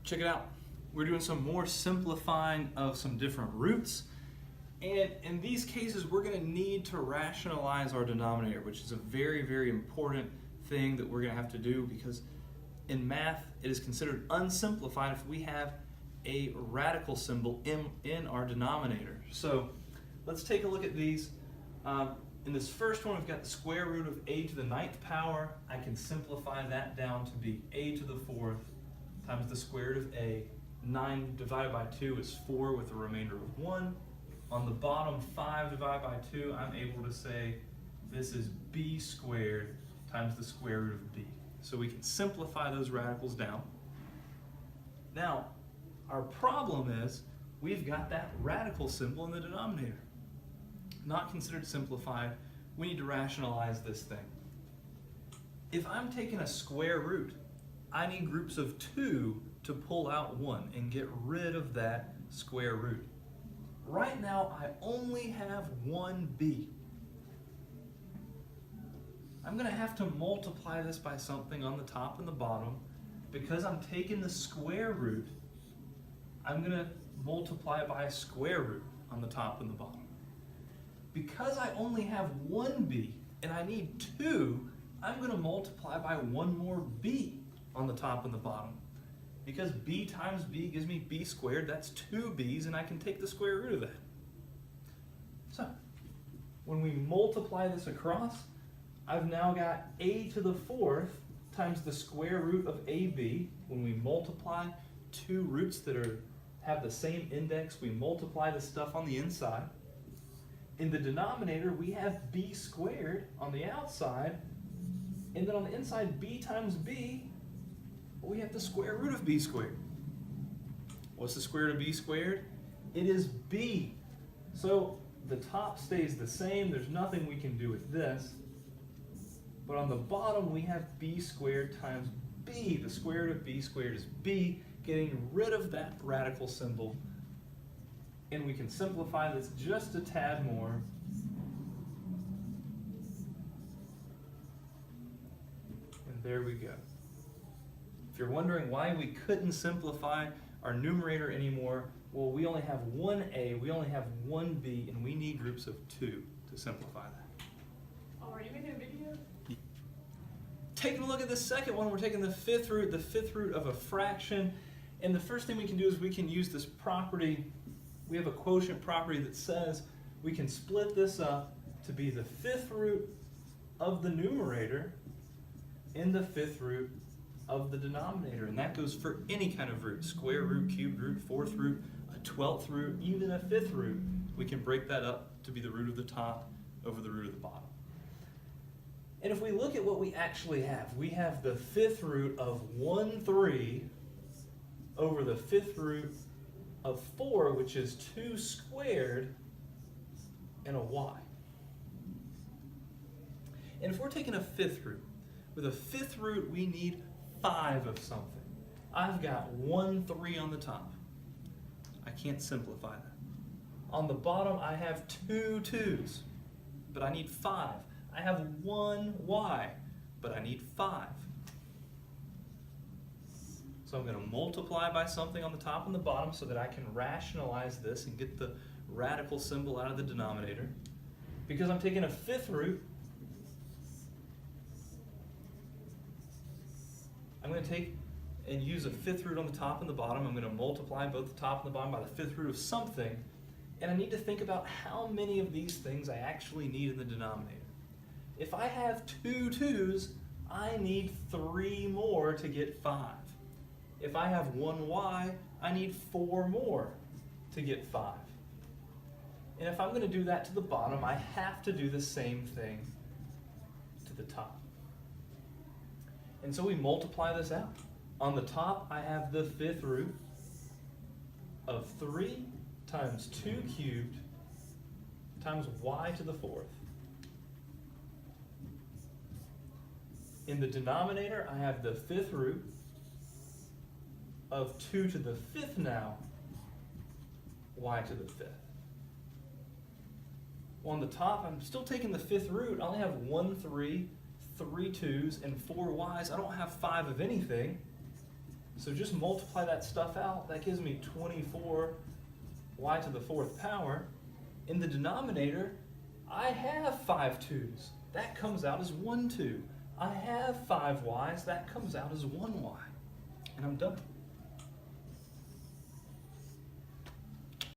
check it out. We're doing some more simplifying of some different roots. And in these cases, we're going to need to rationalize our denominator, which is a very, very important thing that we're going to have to do, because in math, it is considered unsimplified if we have a radical symbol in our denominator. So let's take a look at these. In this first one, we've got the square root of a to the 9th power. I can simplify that down to be a to the 4th times the square root of a. 9 divided by 2 is 4 with a remainder of 1. On the bottom, 5 divided by 2, I'm able to say this is b squared times the square root of b. So we can simplify those radicals down. Now, our problem is we've got that radical symbol in the denominator. Not considered simplified. We need to rationalize this thing. If I'm taking a square root, I need groups of 2 to pull out 1 and get rid of that square root. Right now, I only have one b. I'm going to have to multiply this by something on the top and the bottom. Because I'm taking the square root, I'm going to multiply it by a square root on the top and the bottom. Because I only have one b and I need 2, I'm going to multiply by one more b on the top and the bottom. Because b times b gives me b squared, that's 2 b's, and I can take the square root of that. So, when we multiply this across, I've now got a to the 4th times the square root of ab. When we multiply two roots that have the same index, we multiply the stuff on the inside. In the denominator, we have b squared on the outside, and then on the inside, b times b, we have the square root of b squared. What's the square root of b squared? It is b. So the top stays the same. There's nothing we can do with this. But on the bottom, we have b squared times b. The square root of b squared is b, getting rid of that radical symbol. And we can simplify this just a tad more. And there we go. If you're wondering why we couldn't simplify our numerator anymore, well, we only have one a, we only have one b, and we need groups of 2 to simplify that. Oh, are you making a video? Taking a look at the second one, we're taking the fifth root of a fraction, and the first thing we can do is we can use this property. We have a quotient property that says we can split this up to be the 5th root of the numerator and the 5th root of the denominator, and that goes for any kind of root: square root, cube root, 4th root, a 12th root, even a 5th root. We can break that up to be the root of the top over the root of the bottom. And if we look at what we actually have, we have the 5th root of 1/3 over the 5th root of 4, which is 2 squared, and a y. And if we're taking a 5th root, with a 5th root we need 5 of something. I've got 1/3 on the top. I can't simplify that. On the bottom I have 2 2's, but I need 5. I have 1 y, but I need 5. So I'm going to multiply by something on the top and the bottom so that I can rationalize this and get the radical symbol out of the denominator. Because I'm taking a 5th root, I'm going to take and use a 5th root on the top and the bottom. I'm going to multiply both the top and the bottom by the 5th root of something. And I need to think about how many of these things I actually need in the denominator. If I have 2 2's, I need 3 more to get 5. If I have 1 y, I need 4 more to get 5. And if I'm going to do that to the bottom, I have to do the same thing to the top. And so we multiply this out. On the top, I have the 5th root of 3 times 2 cubed times y to the 4th. In the denominator, I have the 5th root of 2 to the 5th now, y to the 5th. Well, on the top, I'm still taking the 5th root. I only have 1/3, 3 2's, and 4 y's. I don't have 5 of anything. So just multiply that stuff out. That gives me 24y to the 4th power. In the denominator, I have 5 2's. That comes out as 1 2. I have 5 y's. That comes out as 1 y. And I'm done.